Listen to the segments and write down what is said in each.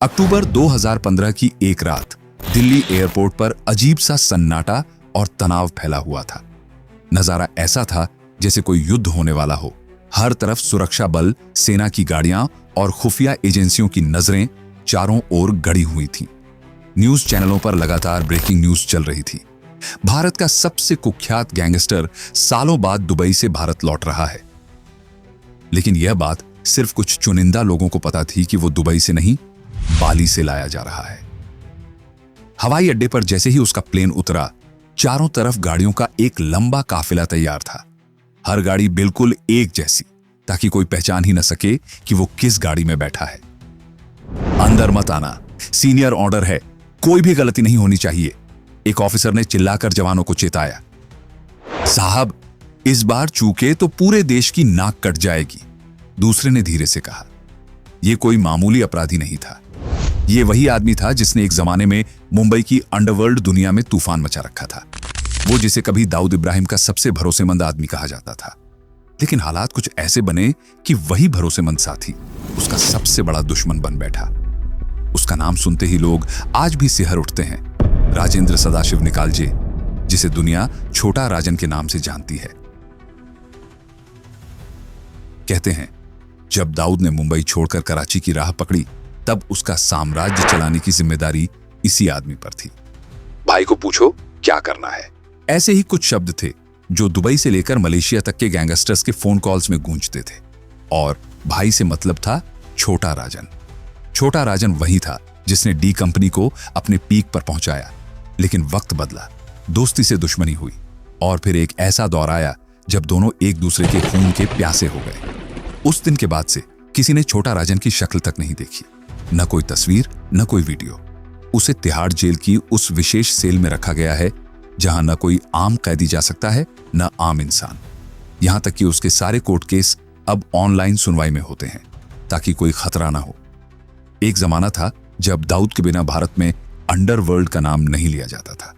अक्टूबर 2015 की एक रात दिल्ली एयरपोर्ट पर अजीब सा सन्नाटा और तनाव फैला हुआ था। नजारा ऐसा था जैसे कोई युद्ध होने वाला हो। हर तरफ सुरक्षा बल, सेना की गाड़ियां और खुफिया एजेंसियों की नजरें चारों ओर गड़ी हुई थीं। न्यूज चैनलों पर लगातार ब्रेकिंग न्यूज चल रही थी। भारत का सबसे कुख्यात गैंगस्टर सालों बाद दुबई से भारत लौट रहा है। लेकिन यह बात सिर्फ कुछ चुनिंदा लोगों को पता थी कि वो दुबई से नहीं, बाली से लाया जा रहा है। हवाई अड्डे पर जैसे ही उसका प्लेन उतरा, चारों तरफ गाड़ियों का एक लंबा काफिला तैयार था। हर गाड़ी बिल्कुल एक जैसी, ताकि कोई पहचान ही न सके कि वो किस गाड़ी में बैठा है। अंदर मत आना, सीनियर ऑर्डर है, कोई भी गलती नहीं होनी चाहिए, एक ऑफिसर ने चिल्लाकर जवानों को चेताया। साहब, इस बार चूके तो पूरे देश की नाक कट जाएगी, दूसरे ने धीरे से कहा। यह कोई मामूली अपराधी नहीं था। ये वही आदमी था जिसने एक जमाने में मुंबई की अंडरवर्ल्ड दुनिया में तूफान मचा रखा था। वो जिसे कभी दाऊद इब्राहिम का सबसे भरोसेमंद आदमी कहा जाता था। लेकिन हालात कुछ ऐसे बने कि वही भरोसेमंद साथी उसका सबसे बड़ा दुश्मन बन बैठा। उसका नाम सुनते ही लोग आज भी सिहर उठते हैं। राजेंद्र सदाशिव निकालजे, जिसे दुनिया छोटा राजन के नाम से जानती है। कहते हैं, जब दाऊद ने मुंबई छोड़कर कराची की राह पकड़ी, तब उसका साम्राज्य चलाने की जिम्मेदारी इसी आदमी पर थी। भाई को पूछो क्या करना है, ऐसे ही कुछ शब्द थे जो दुबई से लेकर मलेशिया तक के गैंगस्टर्स के फोन कॉल्स में गूंजते थे। और भाई से मतलब था छोटा राजन। छोटा राजन वही था जिसने डी कंपनी को अपने पीक पर पहुंचाया। लेकिन वक्त बदला, दोस्ती से दुश्मनी हुई, और फिर एक ऐसा दौर आया जब दोनों एक दूसरे के खून के प्यासे हो गए। उस दिन के बाद से किसी ने छोटा राजन की शक्ल तक नहीं देखी, न कोई तस्वीर, न कोई वीडियो। उसे तिहाड़ जेल की उस विशेष सेल में रखा गया है जहां न कोई आम कैदी जा सकता है, न आम इंसान। यहां तक कि उसके सारे कोर्ट केस अब ऑनलाइन सुनवाई में होते हैं, ताकि कोई खतरा ना हो। एक जमाना था जब दाऊद के बिना भारत में अंडरवर्ल्ड का नाम नहीं लिया जाता था।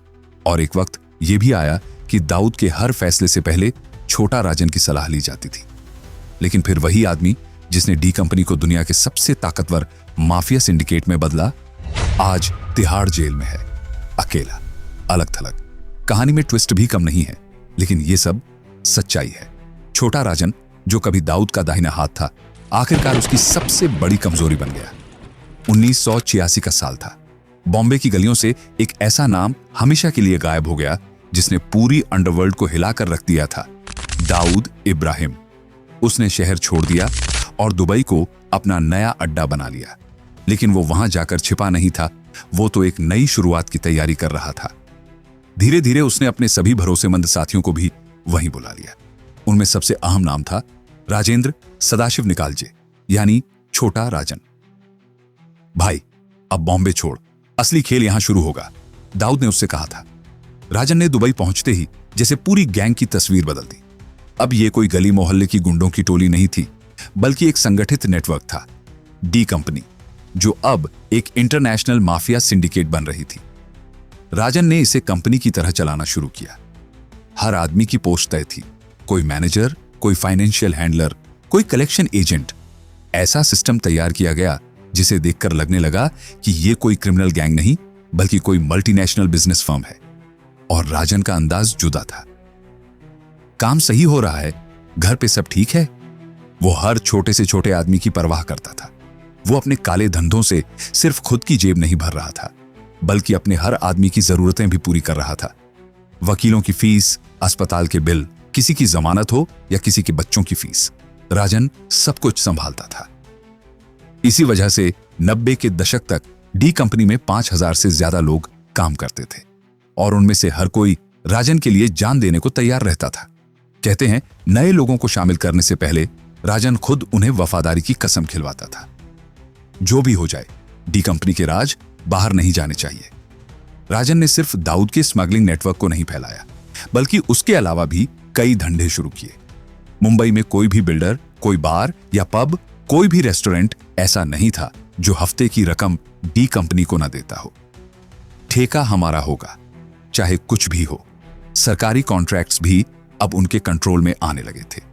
और एक वक्त यह भी आया कि दाऊद के हर फैसले से पहले छोटा राजन की सलाह ली जाती थी। लेकिन फिर वही आदमी जिसने डी कंपनी को दुनिया के सबसे ताकतवर माफिया सिंडिकेट में बदला, आज तिहाड़ जेल में है, अकेला, अलग थलग। कहानी में ट्विस्ट भी कम नहीं है, लेकिन यह सब सच्चाई है। छोटा राजन, जो कभी दाऊद का दाहिना हाथ था, आखिरकार उसकी सबसे बड़ी कमजोरी बन गया। 1986 का साल था। बॉम्बे की गलियों से एक ऐसा नाम हमेशा के लिए गायब हो गया जिसने पूरी अंडरवर्ल्ड को हिलाकर रख दिया था, दाऊद इब्राहिम। उसने शहर छोड़ दिया और दुबई को अपना नया अड्डा बना लिया। लेकिन वो वहां जाकर छिपा नहीं था, वो तो एक नई शुरुआत की तैयारी कर रहा था। धीरे धीरे उसने अपने सभी भरोसेमंद साथियों को भी वहीं बुला लिया। उनमें सबसे अहम नाम था राजेंद्र सदाशिव निकालजे, यानी छोटा राजन। भाई, अब बॉम्बे छोड़, असली खेल यहां शुरू होगा, दाऊद ने उससे कहा था। राजन ने दुबई पहुंचते ही जैसे पूरी गैंग की तस्वीर बदल दी। अब यह कोई गली मोहल्ले की गुंडों की टोली नहीं थी, बल्कि एक संगठित नेटवर्क था, डी कंपनी, जो अब एक इंटरनेशनल माफिया सिंडिकेट बन रही थी। राजन ने इसे कंपनी की तरह चलाना शुरू किया। हर आदमी की पोस्ट तय थी, कोई मैनेजर, कोई फाइनेंशियल हैंडलर, कोई कलेक्शन एजेंट। ऐसा सिस्टम तैयार किया गया जिसे देखकर लगने लगा कि यह कोई क्रिमिनल गैंग नहीं, बल्कि कोई मल्टीनेशनल बिजनेस फर्म है। और राजन का अंदाज जुदा था। काम सही हो रहा है, घर पे सब ठीक है, वो हर छोटे से छोटे आदमी की परवाह करता था। वो अपने काले धंधों से सिर्फ खुद की जेब नहीं भर रहा था, बल्कि अपने हर आदमी की जरूरतें भी पूरी कर रहा था। वकीलों की फीस, अस्पताल के बिल, किसी की जमानत हो या किसी के बच्चों की फीस, राजन सब कुछ संभालता था। इसी वजह से 90 के दशक तक डी कंपनी में 5000 से ज्यादा लोग काम करते थे, और उनमें से हर कोई राजन के लिए जान देने को तैयार रहता था। कहते हैं, नए लोगों को शामिल करने से पहले राजन खुद उन्हें वफादारी की कसम खिलवाता था। जो भी हो जाए, डी कंपनी के राज बाहर नहीं जाने चाहिए। राजन ने सिर्फ दाऊद के स्मगलिंग नेटवर्क को नहीं फैलाया, बल्कि उसके अलावा भी कई धंधे शुरू किए। मुंबई में कोई भी बिल्डर, कोई बार या पब, कोई भी रेस्टोरेंट ऐसा नहीं था जो हफ्ते की रकम डी कंपनी को न देता हो। ठेका हमारा होगा, चाहे कुछ भी हो। सरकारी कॉन्ट्रैक्ट्स भी अब उनके कंट्रोल में आने लगे थे।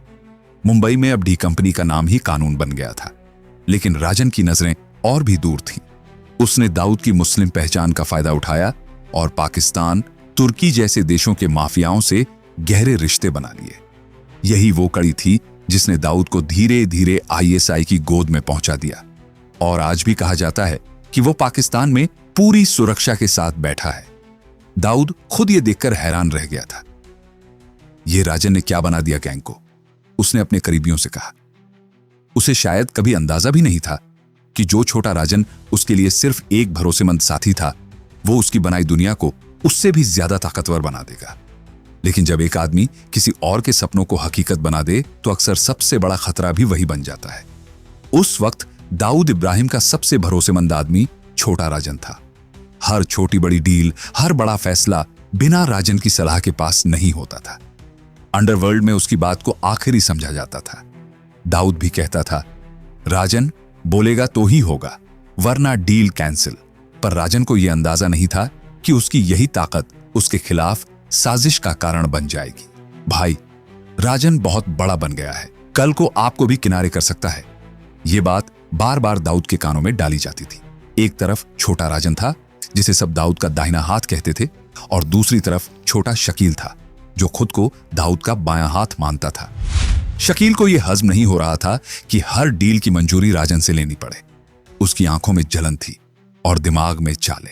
मुंबई में अब डी कंपनी का नाम ही कानून बन गया था। लेकिन राजन की नजरें और भी दूर थीं। उसने दाऊद की मुस्लिम पहचान का फायदा उठाया और पाकिस्तान, तुर्की जैसे देशों के माफियाओं से गहरे रिश्ते बना लिए। यही वो कड़ी थी जिसने दाऊद को धीरे धीरे आईएसआई की गोद में पहुंचा दिया और आज भी कहा जाता है कि वो पाकिस्तान में पूरी सुरक्षा के साथ बैठा है। दाऊद खुद ये देखकर हैरान रह गया था। ये राजन ने क्या बना दिया गैंग को, उसने अपने करीबियों से कहा। उसे शायद कभी अंदाजा भी नहीं था कि जो छोटा राजन उसके लिए सिर्फ एक भरोसेमंद साथी था, वो उसकी बनाई दुनिया को उससे भी ज्यादा ताकतवर बना देगा। लेकिन जब एक आदमी किसी और के सपनों को हकीकत बना दे तो अक्सर सबसे बड़ा खतरा भी वही बन जाता है। उस वक्त दाऊद इब्राहिम का सबसे भरोसेमंद आदमी छोटा राजन था। हर छोटी बड़ी डील, हर बड़ा फैसला बिना राजन की सलाह के पास नहीं होता था। अंडरवर्ल्ड में उसकी बात को आखिरी समझा जाता था। दाऊद भी कहता था, राजन बोलेगा तो ही होगा, वरना डील कैंसिल। पर राजन को यह अंदाजा नहीं था कि उसकी यही ताकत उसके खिलाफ साजिश का कारण बन जाएगी। भाई, राजन बहुत बड़ा बन गया है, कल को आपको भी किनारे कर सकता है। यह बात बार बार दाऊद के कानों में डाली जाती थी। एक तरफ छोटा राजन था जिसे सब दाऊद का दाहिना हाथ कहते थे, और दूसरी तरफ छोटा शकील था जो खुद को दाऊद का बायां हाथ मानता था। शकील को यह हजम नहीं हो रहा था कि हर डील की मंजूरी राजन से लेनी पड़े। उसकी आंखों में जलन थी और दिमाग में चाले।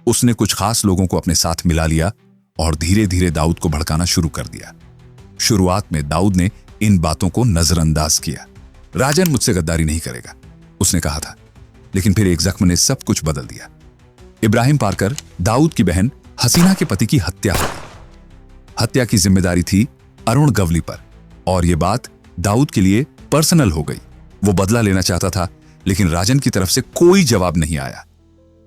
उसने कुछ खास लोगों को अपने साथ मिला लिया और धीरे धीरे दाऊद को भड़काना शुरू कर दिया। शुरुआत में दाऊद ने इन बातों को नजरअंदाज किया। राजन मुझसे गद्दारी नहीं करेगा, उसने कहा था। लेकिन फिर एक जख्म ने सब कुछ बदल दिया। इब्राहिम पारकर, दाऊद की बहन हसीना के पति की हत्या हो गई। हत्या की जिम्मेदारी थी अरुण गवली पर, और यह बात दाऊद के लिए पर्सनल हो गई। वो बदला लेना चाहता था, लेकिन राजन की तरफ से कोई जवाब नहीं आया।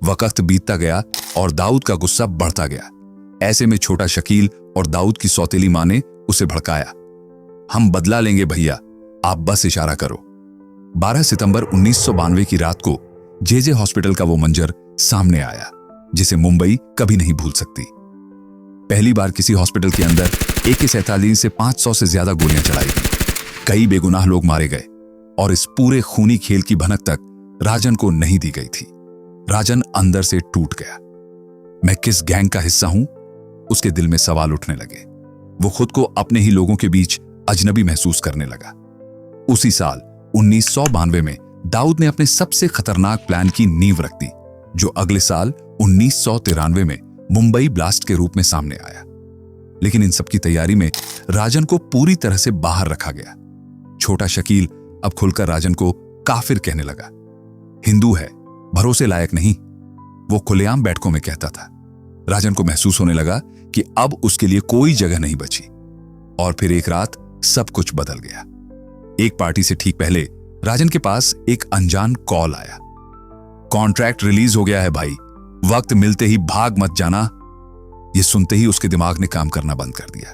वक्त बीतता गया और दाऊद का गुस्सा बढ़ता गया। ऐसे में छोटा शकील और दाऊद की सौतेली मां ने उसे भड़काया। हम बदला लेंगे भैया, आप बस इशारा करो। 12 सितंबर 1992 की रात को जेजे हॉस्पिटल का वो मंजर सामने आया जिसे मुंबई कभी नहीं भूल सकती। पहली बार किसी हॉस्पिटल के अंदर AK-47 से 500 से ज्यादा गोलियां चलाई गई। कई बेगुनाह लोग मारे गए और इस पूरे खूनी खेल की भनक तक राजन को नहीं दी गई थी। राजन अंदर से टूट गया। मैं किस गैंग का हिस्सा हूं, उसके दिल में सवाल उठने लगे। वो खुद को अपने ही लोगों के बीच अजनबी महसूस करने लगा। उसी साल 1992 में दाऊद ने अपने सबसे खतरनाक प्लान की नींव रख दी, जो अगले साल 1993 में मुंबई ब्लास्ट के रूप में सामने आया। लेकिन इन सब की तैयारी में राजन को पूरी तरह से बाहर रखा गया। छोटा शकील अब खुलकर राजन को काफिर कहने लगा। हिंदू है, भरोसे लायक नहीं, वो खुलेआम बैठकों में कहता था। राजन को महसूस होने लगा कि अब उसके लिए कोई जगह नहीं बची। और फिर एक रात सब कुछ बदल गया। एक पार्टी से ठीक पहले राजन के पास एक अनजान कॉल आया। कॉन्ट्रैक्ट रिलीज हो गया है भाई, वक्त मिलते ही भाग मत जाना। ये सुनते ही उसके दिमाग ने काम करना बंद कर दिया।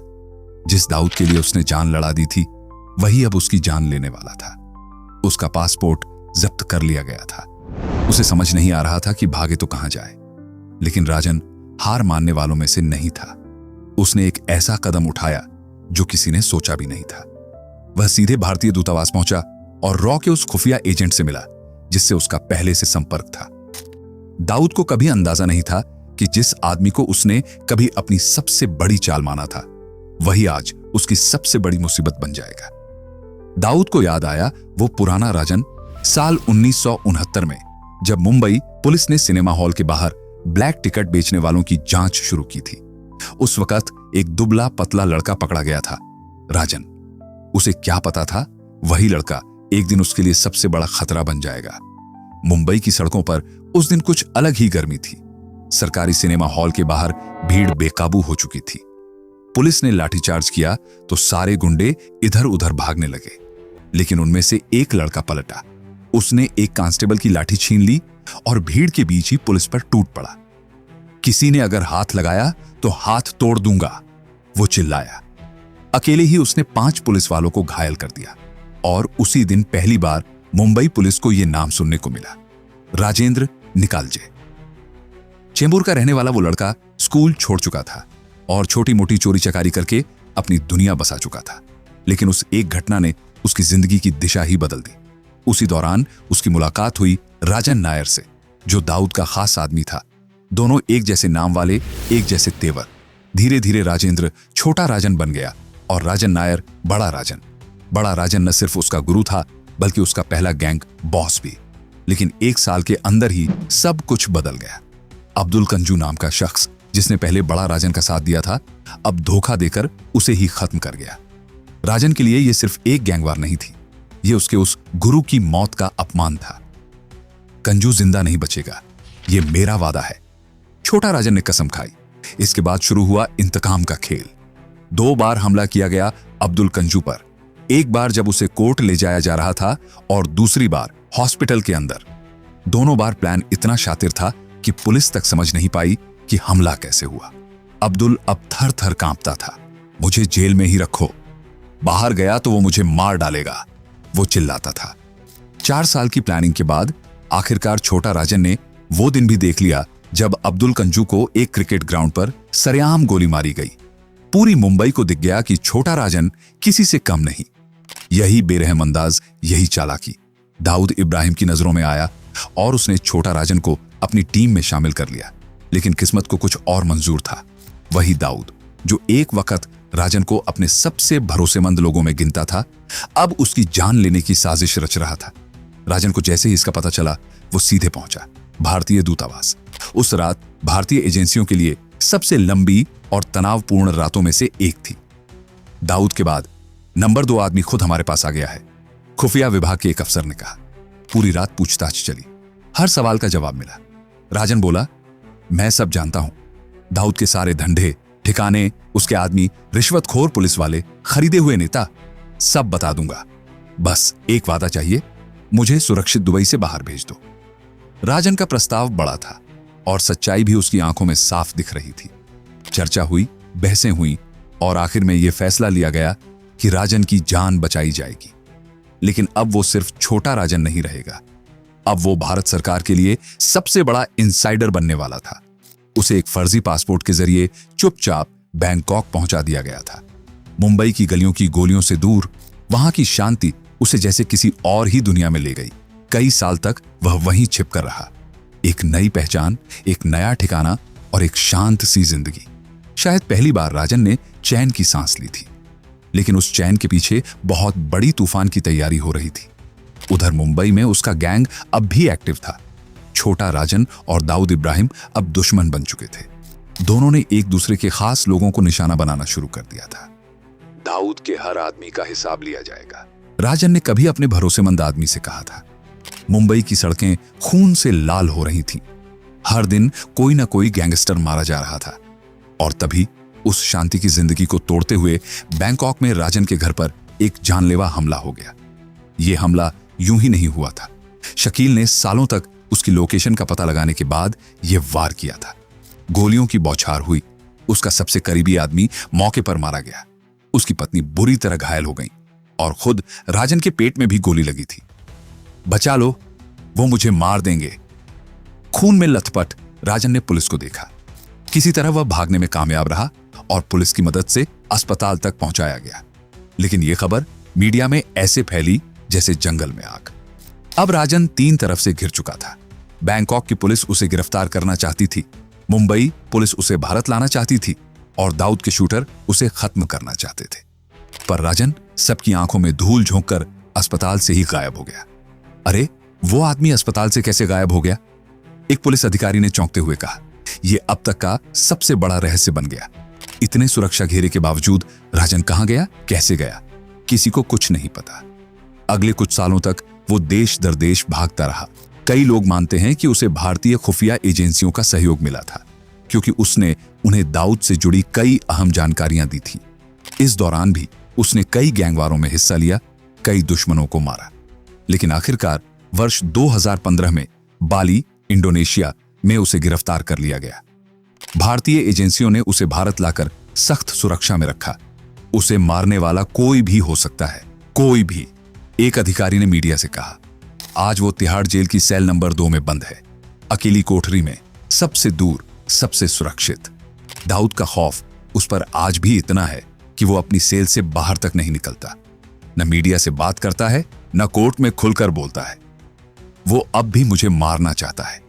जिस दाऊद के लिए उसने जान लड़ा दी थी, वही अब उसकी जान लेने वाला था। उसका पासपोर्ट जब्त कर लिया गया था। उसे समझ नहीं आ रहा था कि भागे तो कहां जाए। लेकिन राजन हार मानने वालों में से नहीं था। उसने एक ऐसा कदम उठाया जो किसी ने सोचा भी नहीं था। वह सीधे भारतीय दूतावास पहुंचा और रॉ के उस खुफिया एजेंट से मिला जिससे उसका पहले से संपर्क था। दाऊद को कभी अंदाजा नहीं था कि जिस आदमी को उसने कभी अपनी सबसे बड़ी चाल माना था, वही आज उसकी सबसे बड़ी मुसीबत बन जाएगा। दाऊद को याद आया वो पुराना राजन साल 1969 में, जब मुंबई पुलिस ने सिनेमा हॉल के बाहर ब्लैक टिकट बेचने वालों की जांच शुरू की थी। उस वक्त एक दुबला पतला लड़का पकड़ा गया था, राजन। उसे क्या पता था, वही लड़का एक दिन उसके लिए सबसे बड़ा खतरा बन जाएगा। मुंबई की सड़कों पर उस दिन कुछ अलग ही गर्मी थी। सरकारी सिनेमा हॉल के बाहर भीड़ बेकाबू हो चुकी थी। पुलिस ने लाठीचार्ज किया तो सारे गुंडे इधर उधर भागने लगे, लेकिन उनमें से एक लड़का पलटा। उसने एक कांस्टेबल की लाठी छीन ली और भीड़ के बीच ही पुलिस पर टूट पड़ा। किसी ने अगर हाथ लगाया तो हाथ तोड़ दूंगा, वो चिल्लाया। अकेले ही उसने 5 पुलिस वालों को घायल कर दिया और उसी दिन पहली बार मुंबई पुलिस को यह नाम सुनने को मिला, राजेंद्र निकालजे। चेंबूर का रहने वाला वो लड़का स्कूल छोड़ चुका था और छोटी मोटी चोरी चकारी करके अपनी दुनिया बसा चुका था। लेकिन उस एक घटना ने उसकी जिंदगी की दिशा ही बदल दी। उसी दौरान उसकी मुलाकात हुई राजन नायर से, जो दाऊद का खास आदमी था। दोनों एक जैसे नाम वाले, एक जैसे तेवर। धीरे धीरे राजेंद्र छोटा राजन बन गया और राजन नायर बड़ा राजन। बड़ा राजन न सिर्फ उसका गुरु था बल्कि उसका पहला गैंग बॉस भी। लेकिन 1 साल के अंदर ही सब कुछ बदल गया। अब्दुल कंजू नाम का शख्स, जिसने पहले बड़ा राजन का साथ दिया था, अब धोखा देकर उसे ही खत्म कर गया। राजन के लिए यह सिर्फ एक गैंगवार नहीं थी, यह उसके उस गुरु की मौत का अपमान था। कंजू जिंदा नहीं बचेगा, यह मेरा वादा है, छोटा राजन ने कसम खाई। इसके बाद शुरू हुआ इंतकाम का खेल। 2 बार हमला किया गया अब्दुल कंजू पर। एक बार जब उसे कोर्ट ले जाया जा रहा था और दूसरी बार हॉस्पिटल के अंदर। दोनों बार प्लान इतना शातिर था कि पुलिस तक समझ नहीं पाई कि हमला कैसे हुआ। अब्दुल अब थर थर कांपता था। मुझे जेल में ही रखो, बाहर गया तो वो मुझे मार डालेगा, वो चिल्लाता था। 4 साल की प्लानिंग के बाद आखिरकार छोटा राजन ने वो दिन भी देख लिया जब अब्दुल कंजू को एक क्रिकेट ग्राउंड पर सरेआम गोली मारी गई। पूरी मुंबई को दिख गया कि छोटा राजन किसी से कम नहीं। यही बेरहम अंदाज, यही चालाकी दाऊद इब्राहिम की नजरों में आया और उसने छोटा राजन को अपनी टीम में शामिल कर लिया। लेकिन किस्मत को कुछ और मंजूर था। वही दाऊद जो एक वक्त राजन को अपने सबसे भरोसेमंद लोगों में गिनता था, अब उसकी जान लेने की साजिश रच रहा था। राजन को जैसे ही इसका पता चला, वो सीधे पहुंचा भारतीय दूतावास। उस रात भारतीय एजेंसियों के लिए सबसे लंबी और तनावपूर्ण रातों में से एक थी। दाऊद के बाद नंबर 2 आदमी खुद हमारे पास आ गया है, खुफिया विभाग के एक अफसर ने कहा। पूरी रात पूछताछ चली, हर सवाल का जवाब मिला। राजन बोला, मैं सब जानता हूं, दाऊद के सारे धंधे, ठिकाने, उसके आदमी, रिश्वतखोर पुलिस वाले, खरीदे हुए नेता, सब बता दूंगा। बस एक वादा चाहिए, मुझे सुरक्षित दुबई से बाहर भेज दो। राजन का प्रस्ताव बड़ा था और सच्चाई भी उसकी आंखों में साफ दिख रही थी। चर्चा हुई, बहसें हुई और आखिर में यह फैसला लिया गया कि राजन की जान बचाई जाएगी। लेकिन अब वो सिर्फ छोटा राजन नहीं रहेगा, अब वो भारत सरकार के लिए सबसे बड़ा इनसाइडर बनने वाला था। उसे एक फर्जी पासपोर्ट के जरिए चुपचाप बैंकॉक पहुंचा दिया गया था। मुंबई की गलियों की गोलियों से दूर, वहां की शांति उसे जैसे किसी और ही दुनिया में ले गई। कई साल तक वह वहीं छिपकर रहा। एक नई पहचान, एक नया ठिकाना और एक शांत सी जिंदगी। शायद पहली बार राजन ने चैन की सांस ली थी। लेकिन उस चैन के पीछे बहुत बड़ी तूफान की तैयारी हो रही थी। उधर मुंबई में उसका गैंग अब भी एक्टिव था। छोटा राजन और दाऊद इब्राहिम अब दुश्मन बन चुके थे। दोनों ने एक दूसरे के खास लोगों को निशाना बनाना शुरू कर दिया था। दाऊद के हर आदमी का हिसाब लिया जाएगा, राजन ने कभी अपने भरोसेमंद आदमी से कहा था। मुंबई की सड़कें खून से लाल हो रही थीं। हर दिन कोई ना कोई गैंगस्टर मारा जा रहा था। और तभी उस शांति की जिंदगी को तोड़ते हुए बैंकॉक में राजन के घर पर एक जानलेवा हमला हो गया। यह हमला यूं ही नहीं हुआ था। शकील ने सालों तक उसकी लोकेशन का पता लगाने के बाद यह वार किया था। गोलियों की बौछार हुई। उसका सबसे करीबी आदमी मौके पर मारा गया। उसकी पत्नी बुरी तरह घायल हो गई और खुद राजन के पेट में भी गोली लगी थी। बचा लो, वो मुझे मार देंगे। खून में लथपथ राजन ने पुलिस को देखा। किसी तरह वह भागने में कामयाब रहा और पुलिस की मदद से अस्पताल तक पहुंचाया गया। लेकिन यह खबर मीडिया में ऐसे फैली जैसे जंगल में आग। अब राजन 3 तरफ से घिर चुका था। बैंकॉक की पुलिस उसे गिरफ्तार करना चाहती थी, मुंबई पुलिस उसे भारत लाना चाहती थी और दाऊद के शूटर उसे खत्म करना चाहते थे। पर राजन सबकी आंखों में धूल झोंककर अस्पताल से ही गायब हो गया। अरे, वो आदमी अस्पताल से कैसे गायब हो गया? एक पुलिस अधिकारी ने चौंकते हुए कहा। यह अब तक का सबसे बड़ा रहस्य बन गया। इतने सुरक्षा घेरे के बावजूद राजन कहां गया, कैसे गया, किसी को कुछ नहीं पता। अगले कुछ सालों तक वो देश दर देश भागता रहा। कई लोग मानते हैं कि उसे भारतीय खुफिया एजेंसियों का सहयोग मिला था, क्योंकि उसने उन्हें दाऊद से जुड़ी कई अहम जानकारियां दी थी। इस दौरान भी उसने कई गैंगवारों में हिस्सा लिया, कई दुश्मनों को मारा। लेकिन आखिरकार वर्ष 2015 में बाली, इंडोनेशिया में उसे गिरफ्तार कर लिया गया। भारतीय एजेंसियों ने उसे भारत लाकर सख्त सुरक्षा में रखा। उसे मारने वाला कोई भी हो सकता है, कोई भी, एक अधिकारी ने मीडिया से कहा। आज वो तिहाड़ जेल की सेल नंबर 2 में बंद है, अकेली कोठरी में, सबसे दूर, सबसे सुरक्षित। दाऊद का खौफ उस पर आज भी इतना है कि वो अपनी सेल से बाहर तक नहीं निकलता। न मीडिया से बात करता है, न कोर्ट में खुलकर बोलता है। वो अब भी मुझे मारना चाहता है,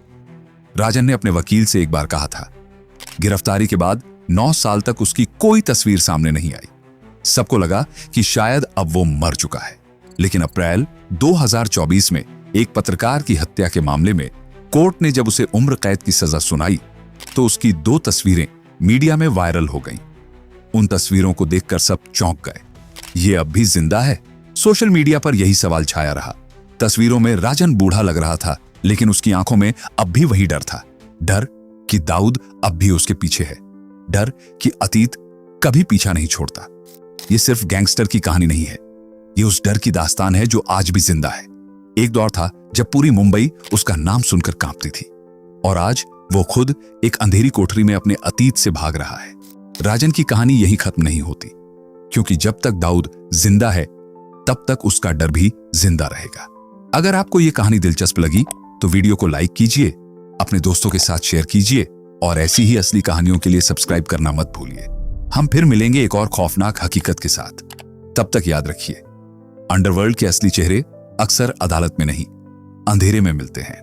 राजन ने अपने वकील से एक बार कहा था। गिरफ्तारी के बाद 9 साल तक उसकी कोई तस्वीर सामने नहीं आई। सबको लगा कि शायद अब वो मर चुका है। लेकिन अप्रैल 2024 में एक पत्रकार की हत्या के मामले में कोर्ट ने जब उसे उम्र कैद की सजा सुनाई तो उसकी 2 तस्वीरें मीडिया में वायरल हो गईं। उन तस्वीरों को देखकर सब चौंक गए। ये अब भी जिंदा है? सोशल मीडिया पर यही सवाल छाया रहा। तस्वीरों में राजन बूढ़ा लग रहा था, लेकिन उसकी आंखों में अब भी वही डर था। डर कि दाऊद अब भी उसके पीछे है। डर कि अतीत कभी पीछा नहीं छोड़ता। ये सिर्फ गैंगस्टर की कहानी नहीं है, ये उस डर की दास्तान है जो आज भी जिंदा है। एक दौर था जब पूरी मुंबई उसका नाम सुनकर कांपती थी, और आज वो खुद एक अंधेरी कोठरी में अपने अतीत से भाग रहा है। राजन की कहानी यही खत्म नहीं होती, क्योंकि जब तक दाऊद जिंदा है तब तक उसका डर भी जिंदा रहेगा। अगर आपको ये कहानी दिलचस्प लगी तो वीडियो को लाइक कीजिए, अपने दोस्तों के साथ शेयर कीजिए, और ऐसी ही असली कहानियों के लिए सब्सक्राइब करना मत भूलिए। हम फिर मिलेंगे एक और खौफनाक हकीकत के साथ। तब तक याद रखिए, अंडरवर्ल्ड के असली चेहरे अक्सर अदालत में नहीं, अंधेरे में मिलते हैं।